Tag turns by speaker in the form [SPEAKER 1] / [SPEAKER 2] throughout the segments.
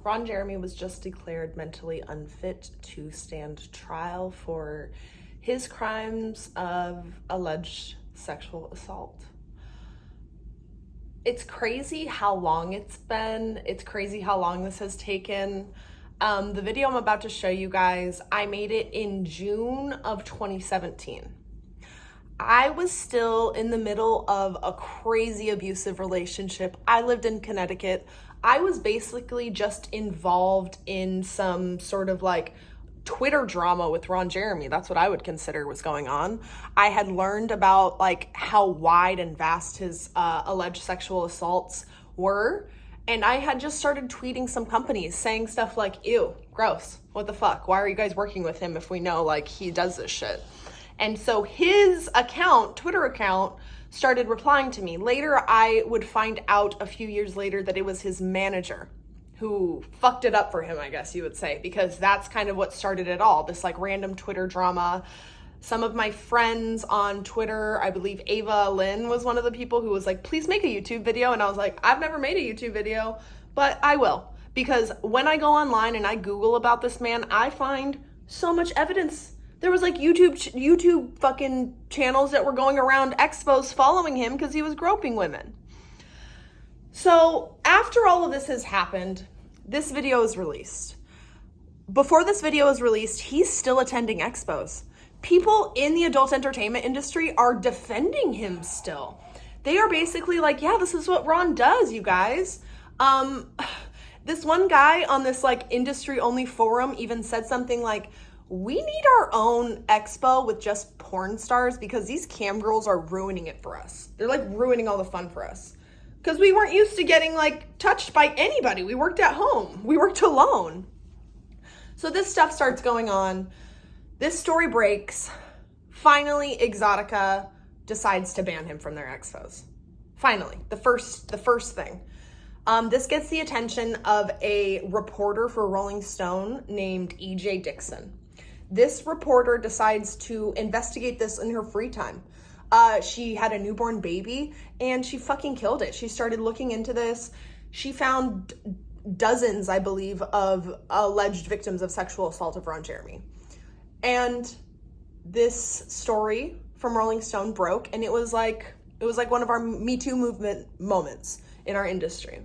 [SPEAKER 1] Ron Jeremy was just declared mentally unfit to stand trial for his crimes of alleged sexual assault. It's crazy how long it's been. It's crazy how long this has taken. The video I'm about to show you guys, I made it in June of 2017. I was still in the middle of a crazy abusive relationship. I lived in Connecticut. I was basically just involved in some sort of like Twitter drama with Ron Jeremy. That's what I would consider was going on. I had learned about like how wide and vast his alleged sexual assaults were. And I had just started tweeting some companies saying stuff like, ew, gross, what the fuck? Why are you guys working with him if we know like he does this shit? And so his account, Twitter account, started replying to me. Later, I would find out a few years later that it was his manager who fucked it up for him, I guess you would say, because that's kind of what started it all, this like random Twitter drama. Some of my friends on Twitter, I believe Ava Lynn was one of the people who was like, please make a YouTube video. And I was like, I've never made a YouTube video, but I will. Because when I go online and I Google about this man, I find so much evidence. There was like YouTube fucking channels that were going around expos following him because he was groping women. So after all of this has happened, this video is released. Before this video is released, he's still attending expos. People in the adult entertainment industry are defending him still. They are basically like, yeah, this is what Ron does, you guys. This one guy on this like industry only forum even said something like, we need our own expo with just porn stars because these cam girls are ruining it for us. They're like ruining all the fun for us. Because we weren't used to getting like touched by anybody. We worked at home. We worked alone. So this stuff starts going on. This story breaks. Finally, Exotica decides to ban him from their expos. Finally, the first thing. This gets the attention of a reporter for Rolling Stone named E.J. Dixon. This reporter decides to investigate this in her free time. She had a newborn baby and she fucking killed it. She started looking into this. She found dozens, I believe, of alleged victims of sexual assault of Ron Jeremy. And this story from Rolling Stone broke, and it was like one of our Me Too movement moments in our industry.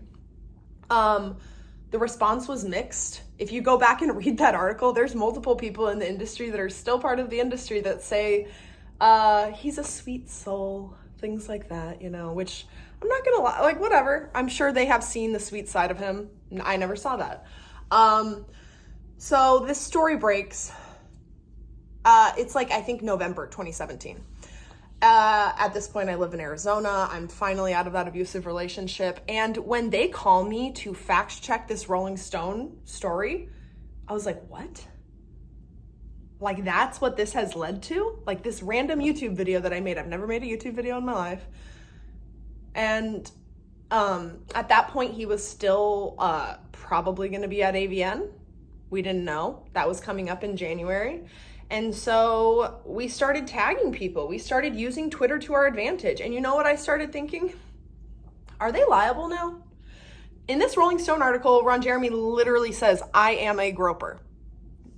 [SPEAKER 1] The response was mixed. If you go back and read that article, there's multiple people in the industry that are still part of the industry that say, he's a sweet soul, things like that, you know, which I'm not gonna lie, like, whatever. I'm sure they have seen the sweet side of him. I never saw that. So this story breaks. It's like, I think November 2017. At this point, I live in Arizona. I'm finally out of that abusive relationship. And when they call me to fact check this Rolling Stone story, I was like, what? Like, that's what this has led to? Like, this random YouTube video that I made. I've never made a YouTube video in my life. And at that point, he was still probably going to be at AVN. We didn't know. That was coming up in January. And so we started tagging people. We started using Twitter to our advantage. And you know what I started thinking? Are they liable now? In this Rolling Stone article, Ron Jeremy literally says, I am a groper.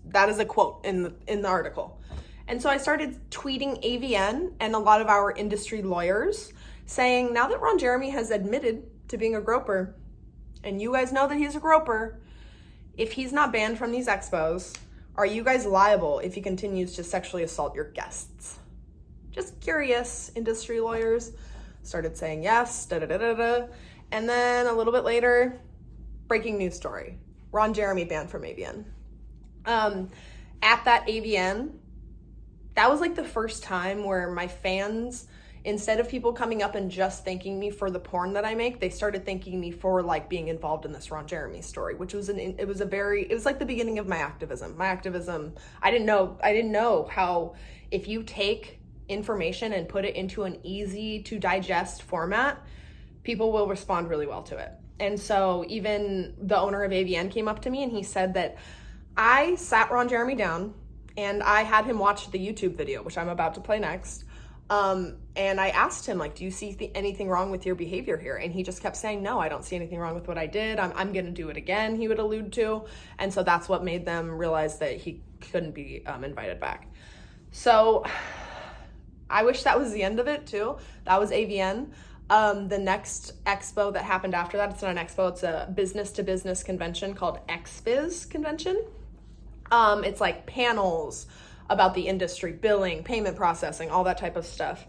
[SPEAKER 1] That is a quote in the article. And so I started tweeting AVN and a lot of our industry lawyers saying, now that Ron Jeremy has admitted to being a groper, and you guys know that he's a groper, if he's not banned from these expos, are you guys liable if he continues to sexually assault your guests? Just curious, industry lawyers started saying yes, da-da-da-da-da. And then a little bit later, breaking news story. Ron Jeremy banned from AVN. At that AVN, that was like the first time where my fans, instead of people coming up and just thanking me for the porn that I make, they started thanking me for like being involved in this Ron Jeremy story, which was it was like the beginning of my activism. I didn't know how if you take information and put it into an easy to digest format, people will respond really well to it. And so even the owner of AVN came up to me and he said that I sat Ron Jeremy down and I had him watch the YouTube video, which I'm about to play next. And I asked him, like, do you see anything wrong with your behavior here? And he just kept saying, no, I don't see anything wrong with what I did. I'm going to do it again, he would allude to. And so that's what made them realize that he couldn't be invited back. So I wish that was the end of it too. That was AVN. The next expo that happened after that, it's not an expo, it's a business-to-business convention called XBiz convention. It's like panels about the industry, billing, payment processing, all that type of stuff.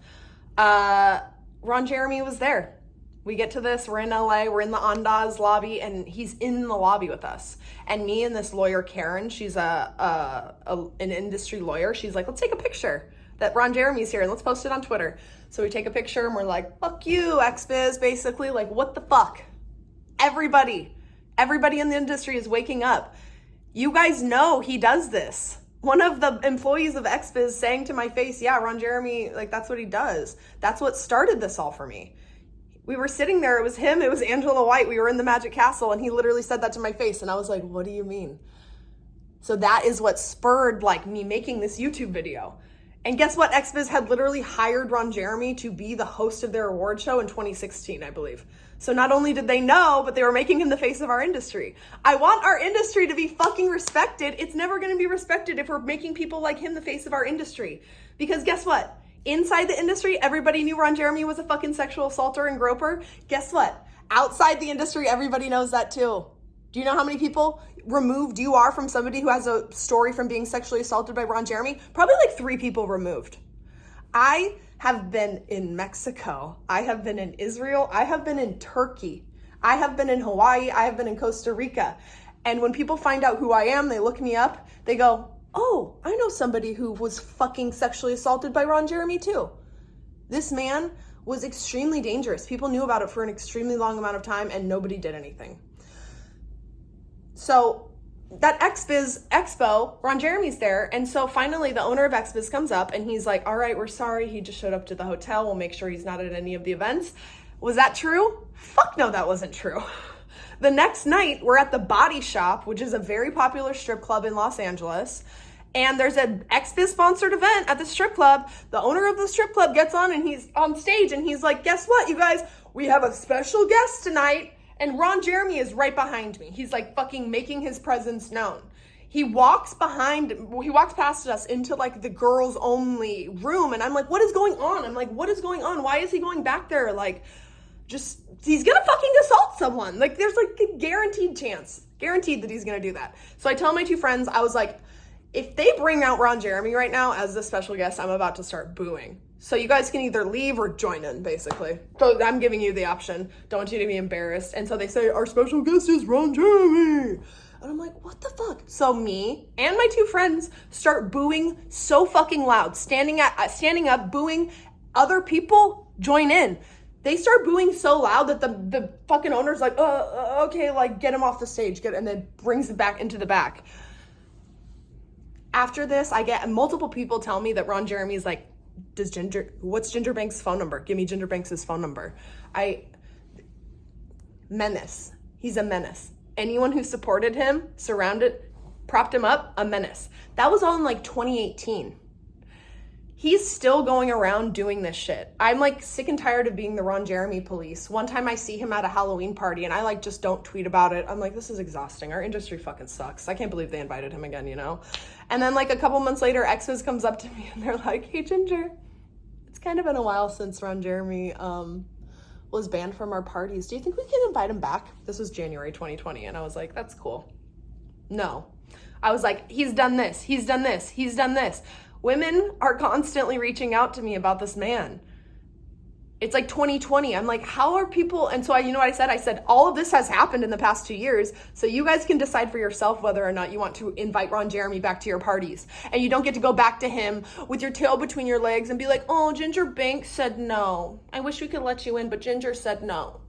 [SPEAKER 1] Ron Jeremy was there. We get to this, we're in LA, we're in the Andaz lobby, and he's in the lobby with us. And me and this lawyer, Karen, she's an industry lawyer, she's like, let's take a picture that Ron Jeremy's here and let's post it on Twitter. So we take a picture and we're like, fuck you, XBiz, basically, like, what the fuck? Everybody in the industry is waking up. You guys know he does this. One of the employees of XBiz saying to my face, yeah, Ron Jeremy, like, that's what he does. That's what started this all for me. We were sitting there, it was him, it was Angela White, we were in the Magic Castle, and he literally said that to my face, and I was like, what do you mean? So that is what spurred, like, me making this YouTube video. And guess what? XBiz had literally hired Ron Jeremy to be the host of their award show in 2016, I believe. So not only did they know, but they were making him the face of our industry. I want our industry to be fucking respected. It's never going to be respected if we're making people like him the face of our industry. Because guess what? Inside the industry, everybody knew Ron Jeremy was a fucking sexual assaulter and groper. Guess what? Outside the industry, everybody knows that too. Do you know how many people removed you are from somebody who has a story from being sexually assaulted by Ron Jeremy? Probably like 3 people removed. I have been in Mexico. I have been in Israel. I have been in Turkey. I have been in Hawaii. I have been in Costa Rica. And when people find out who I am, they look me up, they go, oh, I know somebody who was fucking sexually assaulted by Ron Jeremy too. This man was extremely dangerous. People knew about it for an extremely long amount of time and nobody did anything. So that XBiz Expo, Ron Jeremy's there. And so finally the owner of XBiz comes up and he's like, all right, we're sorry. He just showed up to the hotel. We'll make sure he's not at any of the events. Was that true? Fuck no, that wasn't true. The next night we're at the Body Shop, which is a very popular strip club in Los Angeles. And there's an XBiz sponsored event at the strip club. The owner of the strip club gets on and he's on stage and he's like, guess what, you guys? We have a special guest tonight. And Ron Jeremy is right behind me. He's like fucking making his presence known. He walks past us into like the girls only room. And I'm like, what is going on? I'm like, what is going on? Why is he going back there? Like, just, he's gonna fucking assault someone. Like, there's like a guaranteed that he's gonna do that. So I tell my 2 friends, I was like, if they bring out Ron Jeremy right now as the special guest, I'm about to start booing. So you guys can either leave or join in, basically. So I'm giving you the option. Don't want you to be embarrassed. And so they say, our special guest is Ron Jeremy. And I'm like, what the fuck? So me and my 2 friends start booing so fucking loud, standing up, booing. Other people join in. They start booing so loud that the fucking owner's like, okay, like, get him off the stage, and then brings it back into the back. After this, I get multiple people tell me that Ron Jeremy's like, what's Ginger Banks' phone number? Give me Ginger Banks' phone number. Menace. He's a menace. Anyone who supported him, propped him up, a menace. That was all in like 2018. He's still going around doing this shit. I'm like sick and tired of being the Ron Jeremy police. One time I see him at a Halloween party and I like just don't tweet about it. I'm like, this is exhausting. Our industry fucking sucks. I can't believe they invited him again, you know? And then like a couple months later, XBiz comes up to me and they're like, hey Ginger, it's kind of been a while since Ron Jeremy was banned from our parties. Do you think we can invite him back? This was January 2020. And I was like, that's cool. No. I was like, he's done this. He's done this. He's done this. Women are constantly reaching out to me about this man. It's like 2020. I'm like, how are people? And so you know what I said? I said, all of this has happened in the past 2 years. So you guys can decide for yourself whether or not you want to invite Ron Jeremy back to your parties. And you don't get to go back to him with your tail between your legs and be like, oh, Ginger Banks said no. I wish we could let you in, but Ginger said no.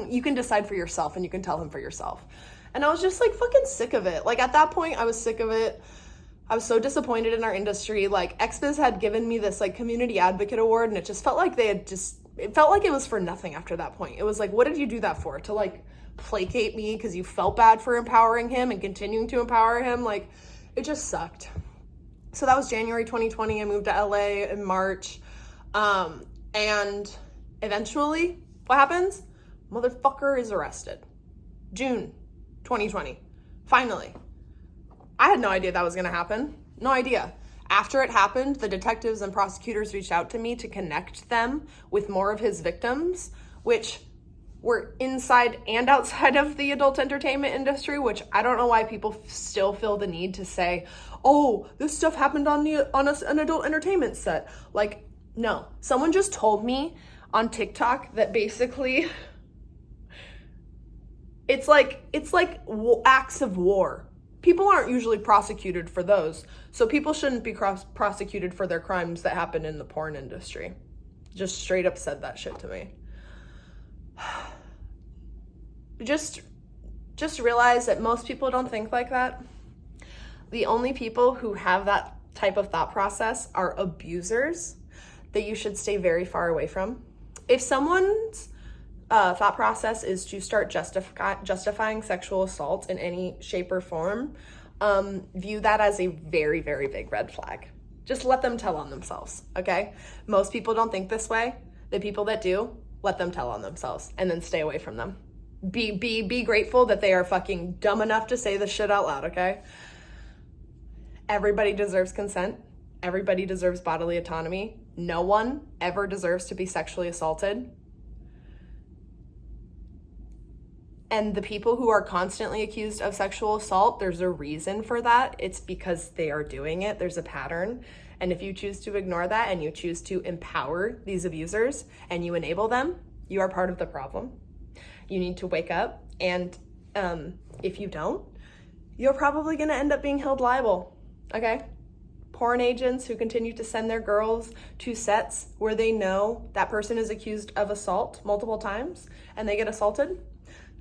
[SPEAKER 1] You can decide for yourself and you can tell him for yourself. And I was just like fucking sick of it. Like at that point, I was sick of it. I was so disappointed in our industry. Like XBiz had given me this like community advocate award and it just felt like it felt like it was for nothing after that point. It was like, what did you do that for? To like placate me because you felt bad for empowering him and continuing to empower him? Like it just sucked. So that was January 2020. I moved to LA in March. And eventually, what happens? Motherfucker is arrested. June 2020. Finally. I had no idea that was going to happen. No idea. After it happened, the detectives and prosecutors reached out to me to connect them with more of his victims, which were inside and outside of the adult entertainment industry, which I don't know why people still feel the need to say, oh, this stuff happened on an adult entertainment set. Like, no. Someone just told me on TikTok that basically it's like acts of war. People aren't usually prosecuted for those, so people shouldn't be prosecuted for their crimes that happen in the porn industry. Just straight up said that shit to me. Just realize that most people don't think like that. The only people who have that type of thought process are abusers that you should stay very far away from. If someone's thought process is to start justifying sexual assault in any shape or form, view that as a very, very big red flag. Just let them tell on themselves, okay? Most people don't think this way. The people that do, let them tell on themselves and then stay away from them. Be grateful that they are fucking dumb enough to say this shit out loud, okay? Everybody deserves consent. Everybody deserves bodily autonomy. No one ever deserves to be sexually assaulted. And the people who are constantly accused of sexual assault, there's a reason for that. It's because they are doing it. There's a pattern. And if you choose to ignore that and you choose to empower these abusers and you enable them, you are part of the problem. You need to wake up. And if you don't, you're probably going to end up being held liable. Okay? Porn agents who continue to send their girls to sets where they know that person is accused of assault multiple times and they get assaulted,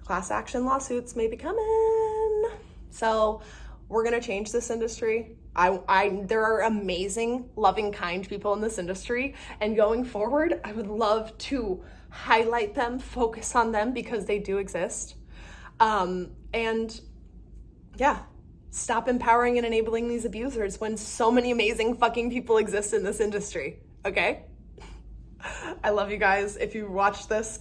[SPEAKER 1] class action lawsuits may be coming. So we're going to change this industry. There are amazing, loving, kind people in this industry. And going forward, I would love to highlight them, focus on them because they do exist. And yeah, stop empowering and enabling these abusers when so many amazing fucking people exist in this industry. Okay? I love you guys. If you watched this,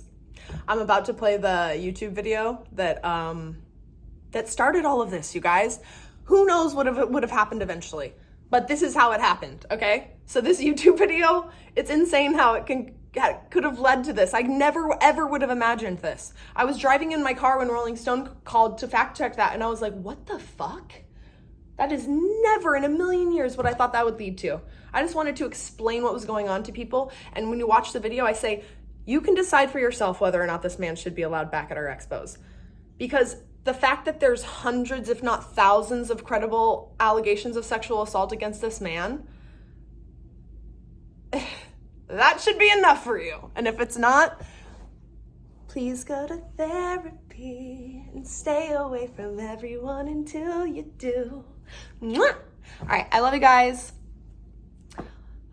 [SPEAKER 1] I'm about to play the YouTube video that started all of this, you guys. Who knows what would have happened eventually, but this is how it happened, okay? So this YouTube video, it's insane how it could have led to this. I never ever would have imagined this. I was driving in my car when Rolling Stone called to fact check that, and I was like, what the fuck? That is never in a million years what I thought that would lead to. I just wanted to explain what was going on to people, and when you watch the video, I say, you can decide for yourself whether or not this man should be allowed back at our expos. Because the fact that there's hundreds, if not thousands, of credible allegations of sexual assault against this man, that should be enough for you. And if it's not, please go to therapy and stay away from everyone until you do. Mwah! All right, I love you guys.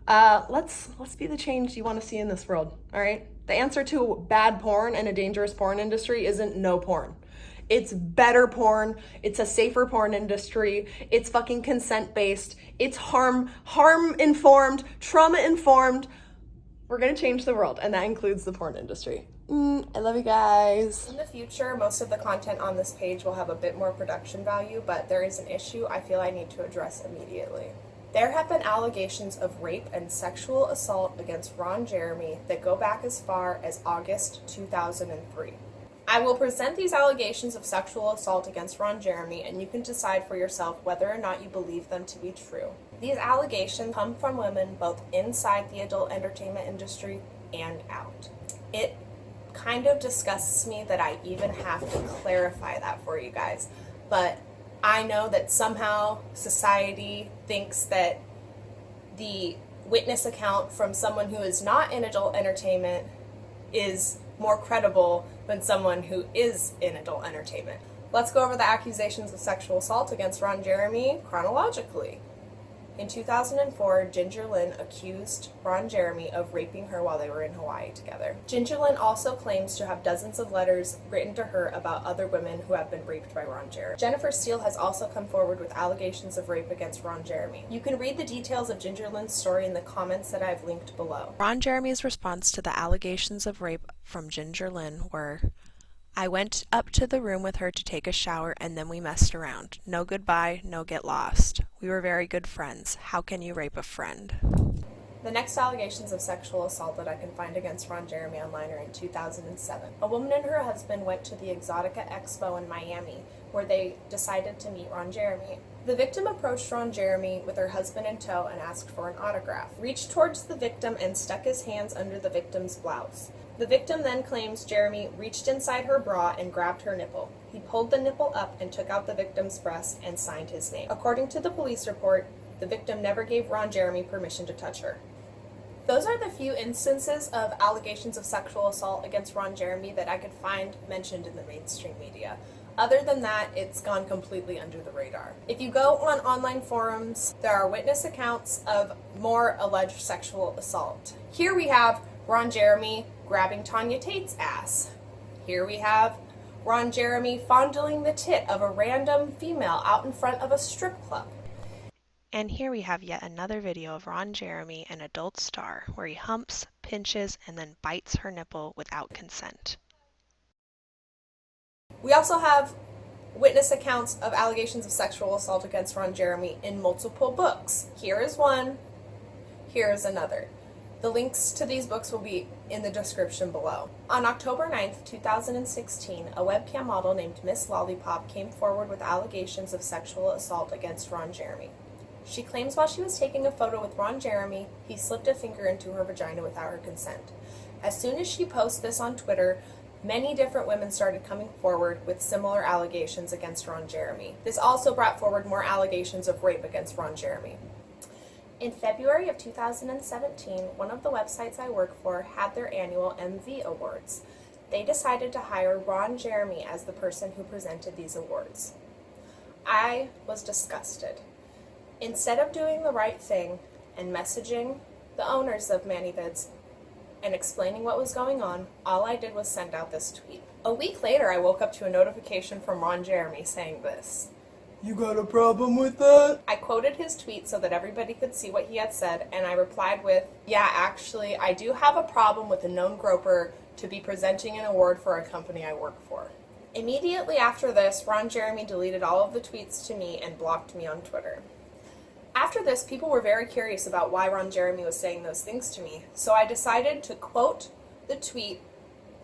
[SPEAKER 1] Let's be the change you want to see in this world, all right? The answer to bad porn and a dangerous porn industry isn't no porn. It's better porn. It's a safer porn industry. It's fucking consent-based. It's harm-informed, trauma-informed. We're going to change the world, and that includes the porn industry. I love you guys.
[SPEAKER 2] In the future, most of the content on this page will have a bit more production value, but there is an issue I feel I need to address immediately. There have been allegations of rape and sexual assault against Ron Jeremy that go back as far as August 2003. I will present these allegations of sexual assault against Ron Jeremy, and you can decide for yourself whether or not you believe them to be true. These allegations come from women both inside the adult entertainment industry and out. It kind of disgusts me that I even have to clarify that for you guys, but I know that somehow society thinks that the witness account from someone who is not in adult entertainment is more credible than someone who is in adult entertainment. Let's go over the accusations of sexual assault against Ron Jeremy chronologically. In 2004, Ginger Lynn accused Ron Jeremy of raping her while they were in Hawaii together. Ginger Lynn also claims to have dozens of letters written to her about other women who have been raped by Ron Jeremy. Jennifer Steele has also come forward with allegations of rape against Ron Jeremy. You can read the details of Ginger Lynn's story in the comments that I've linked below.
[SPEAKER 3] Ron Jeremy's response to the allegations of rape from Ginger Lynn were, "I went up to the room with her to take a shower and then we messed around. No goodbye, no get lost. We were very good friends. How can you rape a friend?"
[SPEAKER 2] The next allegations of sexual assault that I can find against Ron Jeremy online are in 2007. A woman and her husband went to the Exotica Expo in Miami, where they decided to meet Ron Jeremy. The victim approached Ron Jeremy with her husband in tow and asked for an autograph, reached towards the victim and stuck his hands under the victim's blouse. The victim then claims Jeremy reached inside her bra and grabbed her nipple. He pulled the nipple up and took out the victim's breast and signed his name. According to the police report, the victim never gave Ron Jeremy permission to touch her. Those are the few instances of allegations of sexual assault against Ron Jeremy that I could find mentioned in the mainstream media. Other than that, it's gone completely under the radar. If you go on online forums, there are witness accounts of more alleged sexual assault. Here we have Ron Jeremy grabbing Tanya Tate's ass. Here we have Ron Jeremy fondling the tit of a random female out in front of a strip club.
[SPEAKER 3] And here we have yet another video of Ron Jeremy, an adult star, where he humps, pinches, and then bites her nipple without consent.
[SPEAKER 2] We also have witness accounts of allegations of sexual assault against Ron Jeremy in multiple books. Here is one, here is another. The links to these books will be in the description below. On October 9th, 2016, a webcam model named Miss Lollipop came forward with allegations of sexual assault against Ron Jeremy. She claims while she was taking a photo with Ron Jeremy, he slipped a finger into her vagina without her consent. As soon as she posted this on Twitter, many different women started coming forward with similar allegations against Ron Jeremy. This also brought forward more allegations of rape against Ron Jeremy. In February of 2017, one of the websites I work for had their annual MV Awards. They decided to hire Ron Jeremy as the person who presented these awards. I was disgusted. Instead of doing the right thing and messaging the owners of ManiVids and explaining what was going on, all I did was send out this tweet. A week later, I woke up to a notification from Ron Jeremy saying this.
[SPEAKER 1] You got a problem with that?
[SPEAKER 2] I quoted his tweet so that everybody could see what he had said, and I replied with, "Yeah, actually, I do have a problem with a known groper to be presenting an award for a company I work for." Immediately after this, Ron Jeremy deleted all of the tweets to me and blocked me on Twitter. After this, people were very curious about why Ron Jeremy was saying those things to me, so I decided to quote the tweet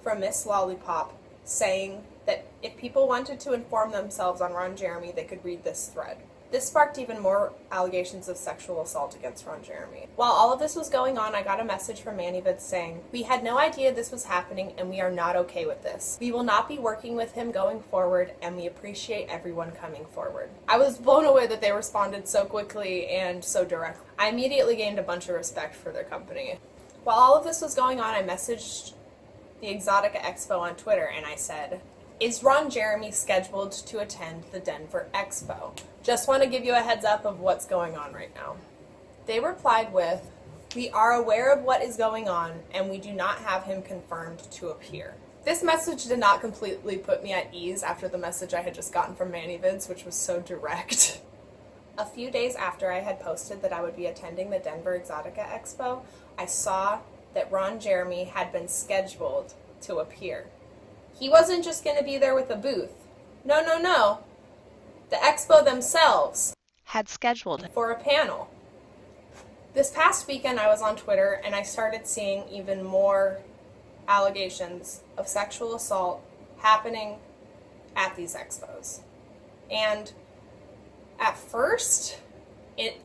[SPEAKER 2] from Miss Lollipop saying that if people wanted to inform themselves on Ron Jeremy, they could read this thread. This sparked even more allegations of sexual assault against Ron Jeremy. While all of this was going on, I got a message from ManiVids saying, "We had no idea this was happening and we are not okay with this. We will not be working with him going forward and we appreciate everyone coming forward." I was blown away that they responded so quickly and so directly. I immediately gained a bunch of respect for their company. While all of this was going on, I messaged the Exotica Expo on Twitter and I said, "Is Ron Jeremy scheduled to attend the Denver Expo? Just want to give you a heads up of what's going on right now." They replied with, "We are aware of what is going on and we do not have him confirmed to appear." This message did not completely put me at ease after the message I had just gotten from ManiVids, which was so direct. A few days after I had posted that I would be attending the Denver Exotica Expo, I saw that Ron Jeremy had been scheduled to appear. He wasn't just going to be there with a booth. No. The expo themselves
[SPEAKER 3] Had scheduled
[SPEAKER 2] for a panel. This past weekend I was on Twitter and I started seeing even more allegations of sexual assault happening at these expos. And at first,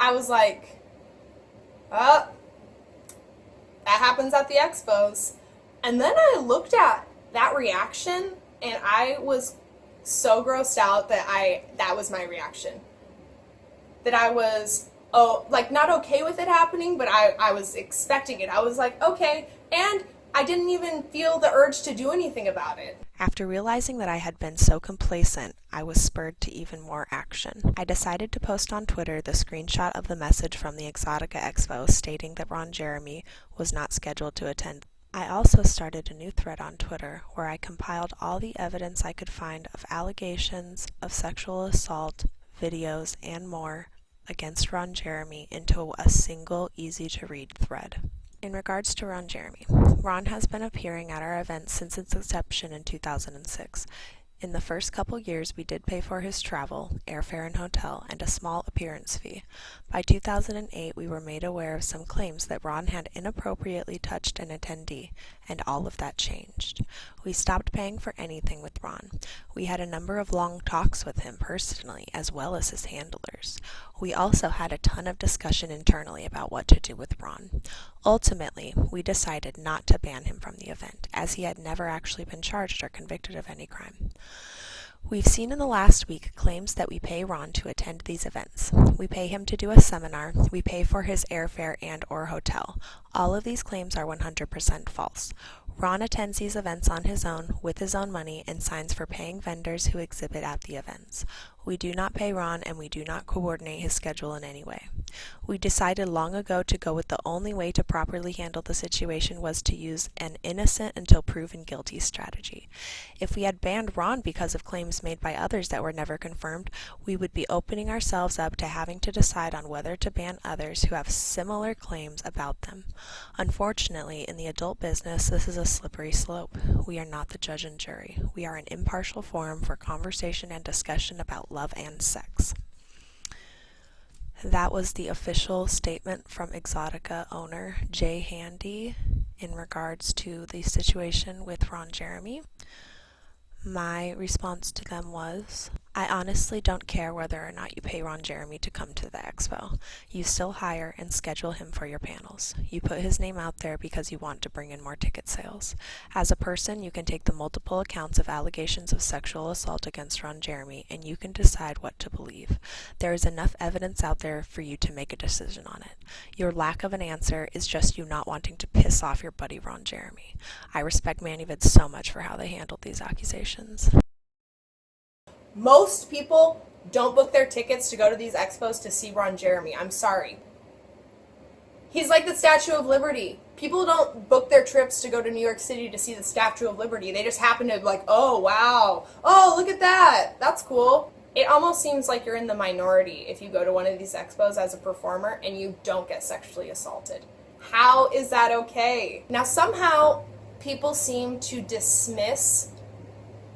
[SPEAKER 2] I was like, oh, that happens at the expos. And then I looked at that reaction and I was so grossed out that was my reaction. That I was, not okay with it happening, but I was expecting it. I was like, okay, and I didn't even feel the urge to do anything about it.
[SPEAKER 3] After realizing that I had been so complacent, I was spurred to even more action. I decided to post on Twitter the screenshot of the message from the Exotica Expo stating that Ron Jeremy was not scheduled to attend. I also started a new thread on Twitter where I compiled all the evidence I could find of allegations of sexual assault, videos, and more against Ron Jeremy into a single, easy-to-read thread. In regards to Ron Jeremy, Ron has been appearing at our events since its inception in 2006. In the first couple years, we did pay for his travel, airfare and hotel, and a small appearance fee. By 2008, we were made aware of some claims that Ron had inappropriately touched an attendee, and all of that changed. We stopped paying for anything with Ron. We had a number of long talks with him personally, as well as his handlers. We also had a ton of discussion internally about what to do with Ron. Ultimately, we decided not to ban him from the event, as he had never actually been charged or convicted of any crime. We've seen in the last week claims that we pay Ron to attend these events. We pay him to do a seminar, we pay for his airfare and/or hotel. All of these claims are 100% false. Ron attends these events on his own, with his own money, and signs for paying vendors who exhibit at the events. We do not pay Ron, and we do not coordinate his schedule in any way. We decided long ago to go with the only way to properly handle the situation was to use an innocent until proven guilty strategy. If we had banned Ron because of claims made by others that were never confirmed, we would be opening ourselves up to having to decide on whether to ban others who have similar claims about them. Unfortunately, in the adult business, this is a slippery slope. We are not the judge and jury. We are an impartial forum for conversation and discussion about love and sex. That was the official statement from Exotica owner Jay Handy in regards to the situation with Ron Jeremy. My response to them was, I honestly don't care whether or not you pay Ron Jeremy to come to the expo. You still hire and schedule him for your panels. You put his name out there because you want to bring in more ticket sales. As a person, you can take the multiple accounts of allegations of sexual assault against Ron Jeremy and you can decide what to believe. There is enough evidence out there for you to make a decision on it. Your lack of an answer is just you not wanting to piss off your buddy Ron Jeremy. I respect ManyVids so much for how they handled these accusations.
[SPEAKER 2] Most people don't book their tickets to go to these expos to see Ron Jeremy. I'm sorry. He's like the Statue of Liberty. People don't book their trips to go to New York City to see the Statue of Liberty. They just happen to be like, oh, wow. Oh, look at that. That's cool. It almost seems like you're in the minority if you go to one of these expos as a performer and you don't get sexually assaulted. How is that okay? Now, somehow, people seem to dismiss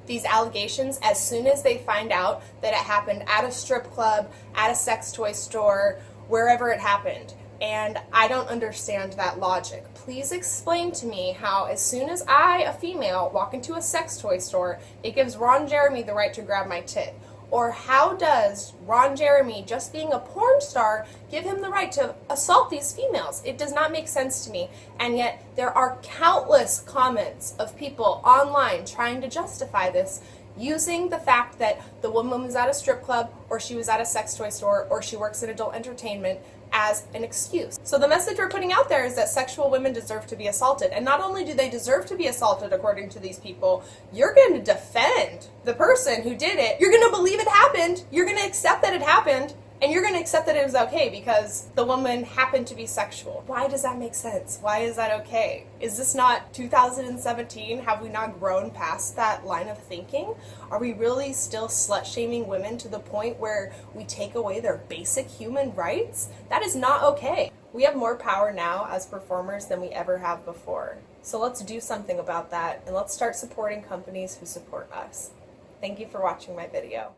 [SPEAKER 2] these allegations as soon as they find out that it happened at a strip club, at a sex toy store, wherever it happened. And I don't understand that logic. Please explain to me how as soon as I, a female, walk into a sex toy store, it gives Ron Jeremy the right to grab my tit. Or how does Ron Jeremy, just being a porn star, give him the right to assault these females? It does not make sense to me. And yet there are countless comments of people online trying to justify this, using the fact that the woman was at a strip club, or she was at a sex toy store, or she works in adult entertainment as an excuse. So the message we're putting out there is that sexual women deserve to be assaulted. And not only do they deserve to be assaulted according to these people, you're going to defend the person who did it. You're going to believe it happened. You're going to accept that it happened. And you're going to accept that it was okay because the woman happened to be sexual. Why does that make sense? Why is that okay? Is this not 2017? Have we not grown past that line of thinking? Are we really still slut-shaming women to the point where we take away their basic human rights? That is not okay. We have more power now as performers than we ever have before. So let's do something about that, and let's start supporting companies who support us. Thank you for watching my video.